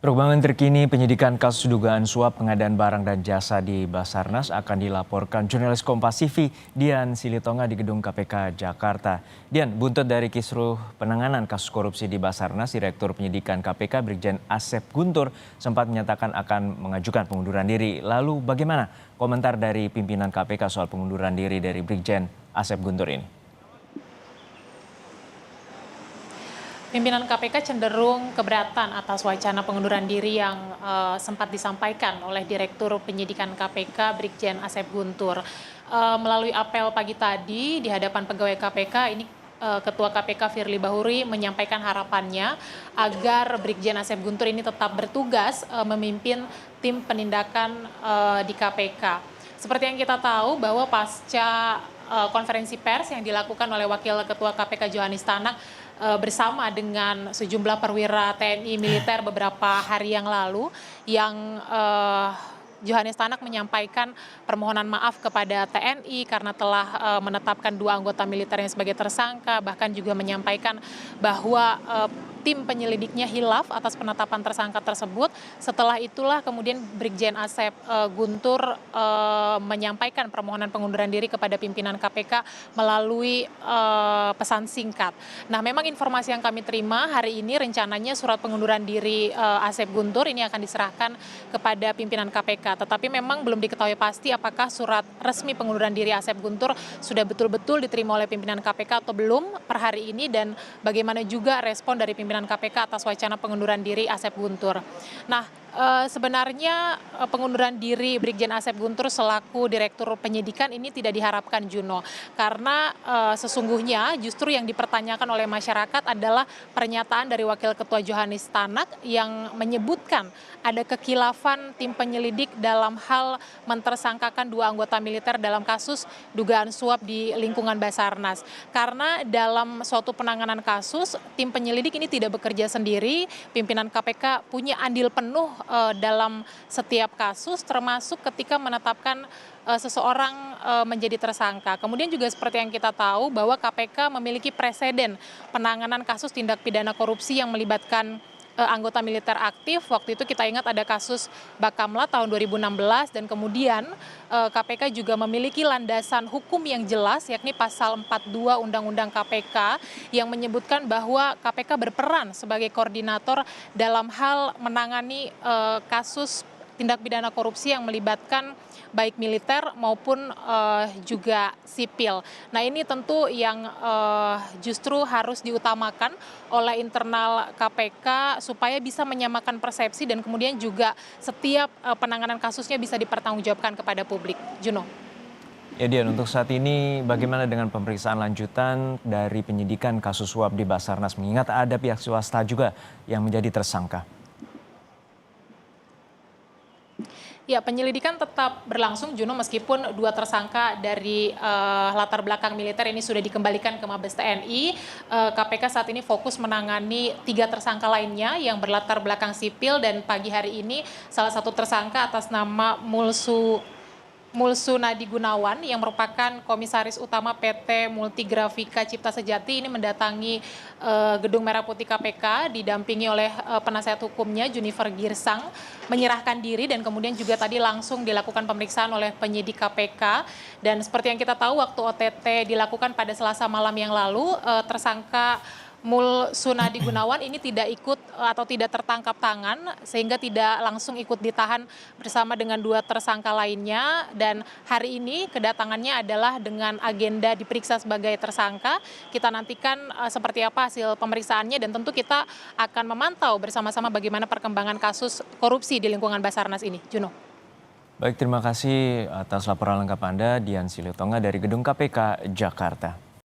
Perkembangan terkini penyidikan kasus dugaan suap pengadaan barang dan jasa di Basarnas akan dilaporkan jurnalis Kompas TV Dian Silitonga di Gedung KPK Jakarta. Dian, buntut dari kisruh penanganan kasus korupsi di Basarnas, Direktur Penyidikan KPK Brigjen Asep Guntur sempat menyatakan akan mengajukan pengunduran diri. Lalu bagaimana komentar dari pimpinan KPK soal pengunduran diri dari Brigjen Asep Guntur ini? Pimpinan KPK cenderung keberatan atas wacana pengunduran diri yang sempat disampaikan oleh Direktur Penyidikan KPK Brigjen Asep Guntur. Melalui apel pagi tadi di hadapan pegawai KPK, ini Ketua KPK Firly Bahuri menyampaikan harapannya agar Brigjen Asep Guntur ini tetap bertugas memimpin tim penindakan di KPK. Seperti yang kita tahu bahwa pasca konferensi pers yang dilakukan oleh Wakil Ketua KPK Johanis Tanak bersama dengan sejumlah perwira TNI militer beberapa hari yang lalu, yang Johanis Tanak menyampaikan permohonan maaf kepada TNI karena telah menetapkan 2 anggota militernya sebagai tersangka, bahkan juga menyampaikan bahwa tim penyelidiknya hilaf atas penetapan tersangka tersebut. Setelah itulah kemudian Brigjen Asep Guntur menyampaikan permohonan pengunduran diri kepada pimpinan KPK melalui pesan singkat. Nah, memang informasi yang kami terima hari ini rencananya surat pengunduran diri Asep Guntur ini akan diserahkan kepada pimpinan KPK. Tetapi memang belum diketahui pasti apakah surat resmi pengunduran diri Asep Guntur sudah betul-betul diterima oleh pimpinan KPK atau belum per hari ini, dan bagaimana juga respon dari pimpinan KPK atas wacana pengunduran diri Asep Guntur. Nah, sebenarnya pengunduran diri Brigjen Asep Guntur selaku Direktur Penyidikan ini tidak diharapkan, Juno, karena sesungguhnya justru yang dipertanyakan oleh masyarakat adalah pernyataan dari Wakil Ketua Johanis Tanak yang menyebutkan ada kekilafan tim penyelidik dalam hal mentersangkakan 2 anggota militer dalam kasus dugaan suap di lingkungan Basarnas. Karena dalam suatu penanganan kasus, tim penyelidik ini tidak bekerja sendiri, pimpinan KPK punya andil penuh dalam setiap kasus, termasuk ketika menetapkan seseorang menjadi tersangka. Kemudian juga seperti yang kita tahu bahwa KPK memiliki preseden penanganan kasus tindak pidana korupsi yang melibatkan anggota militer aktif. Waktu itu kita ingat ada kasus Bakamla tahun 2016, dan kemudian KPK juga memiliki landasan hukum yang jelas, yakni pasal 42 Undang-Undang KPK yang menyebutkan bahwa KPK berperan sebagai koordinator dalam hal menangani kasus tindak pidana korupsi yang melibatkan baik militer maupun juga sipil. Nah, ini tentu yang justru harus diutamakan oleh internal KPK supaya bisa menyamakan persepsi dan kemudian juga setiap penanganan kasusnya bisa dipertanggungjawabkan kepada publik. Juno. Ya Dian, untuk saat ini bagaimana dengan pemeriksaan lanjutan dari penyidikan kasus suap di Basarnas, mengingat ada pihak swasta juga yang menjadi tersangka? Ya, penyelidikan tetap berlangsung, Juno, meskipun 2 tersangka dari latar belakang militer ini sudah dikembalikan ke Mabes TNI. KPK saat ini fokus menangani 3 tersangka lainnya yang berlatar belakang sipil, dan pagi hari ini salah satu tersangka atas nama Mulsu Nadi Gunawan yang merupakan komisaris utama PT Multigrafika Cipta Sejati ini mendatangi Gedung Merah Putih KPK didampingi oleh penasihat hukumnya Junifer Girsang, menyerahkan diri, dan kemudian juga tadi langsung dilakukan pemeriksaan oleh penyidik KPK. Dan seperti yang kita tahu, waktu OTT dilakukan pada Selasa malam yang lalu, tersangka Mulsu Nadi Gunawan ini tidak ikut atau tidak tertangkap tangan, sehingga tidak langsung ikut ditahan bersama dengan 2 tersangka lainnya. Dan hari ini kedatangannya adalah dengan agenda diperiksa sebagai tersangka. Kita nantikan seperti apa hasil pemeriksaannya, dan tentu kita akan memantau bersama-sama bagaimana perkembangan kasus korupsi di lingkungan Basarnas ini. Juno. Baik, terima kasih atas laporan lengkap Anda, Dian Silitonga dari Gedung KPK Jakarta.